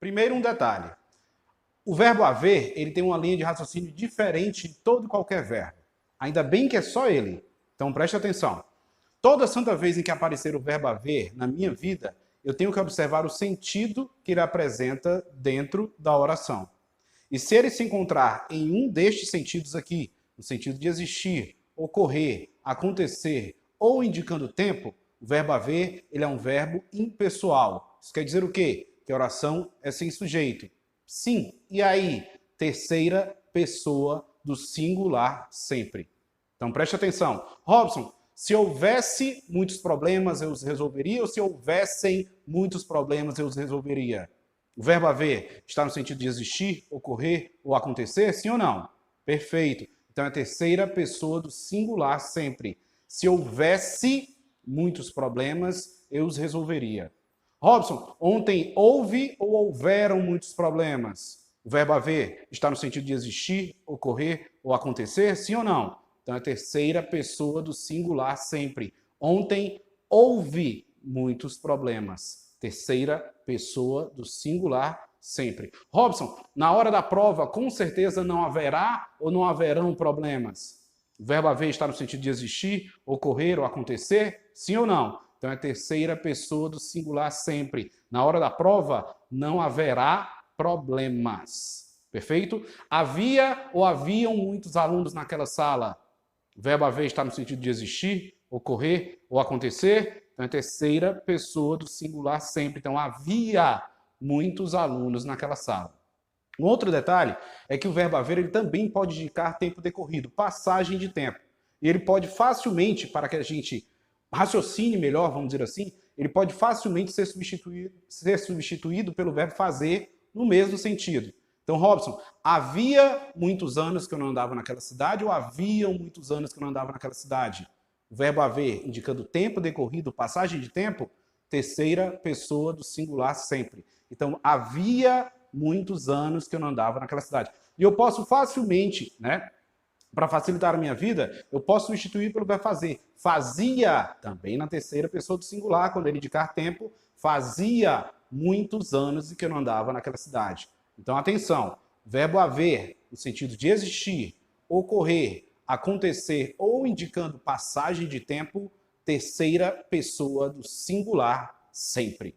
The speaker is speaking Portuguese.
Primeiro, um detalhe. O verbo haver, ele tem uma linha de raciocínio diferente de todo e qualquer verbo. Ainda bem que é só ele. Então preste atenção. Toda santa vez em que aparecer o verbo haver na minha vida, eu tenho que observar o sentido que ele apresenta dentro da oração. E se ele se encontrar em um destes sentidos aqui, no sentido de existir, ocorrer, acontecer ou indicando tempo, o verbo haver, ele é um verbo impessoal. Isso quer dizer o quê? Que a oração é sem sujeito. Sim, e aí? Terceira pessoa do singular sempre. Então preste atenção. Robson, se houvesse muitos problemas, eu os resolveria? Ou se houvessem muitos problemas, eu os resolveria? O verbo haver está no sentido de existir, ocorrer ou acontecer? Sim ou não? Perfeito. Então é a terceira pessoa do singular sempre. Se houvesse muitos problemas, eu os resolveria. Robson, ontem houve ou houveram muitos problemas? O verbo haver está no sentido de existir, ocorrer ou acontecer? Sim ou não? Então é a terceira pessoa do singular sempre. Ontem houve muitos problemas. Terceira pessoa do singular sempre. Robson, na hora da prova, com certeza não haverá ou não haverão problemas? O verbo haver está no sentido de existir, ocorrer ou acontecer? Sim ou não? Então é a terceira pessoa do singular sempre. Na hora da prova, não haverá problemas. Perfeito? Havia ou haviam muitos alunos naquela sala? O verbo haver está no sentido de existir, ocorrer ou acontecer? Então é a terceira pessoa do singular sempre. Então havia muitos alunos naquela sala. Um outro detalhe é que o verbo haver ele também pode indicar tempo decorrido, passagem de tempo. E ele pode facilmente, para que a gente raciocine melhor, vamos dizer assim, ele pode facilmente ser substituído pelo verbo fazer no mesmo sentido. Então, Robson, havia muitos anos que eu não andava naquela cidade ou haviam muitos anos que eu não andava naquela cidade? O verbo haver indicando tempo decorrido, passagem de tempo, terceira pessoa do singular sempre. Então, havia muitos anos que eu não andava naquela cidade. E eu posso facilmente, para facilitar a minha vida, eu posso substituir pelo verbo fazer. Fazia, também na terceira pessoa do singular, quando ele indicar tempo, fazia muitos anos que eu não andava naquela cidade. Então, atenção, verbo haver, no sentido de existir, ocorrer, acontecer ou indicando passagem de tempo, terceira pessoa do singular sempre.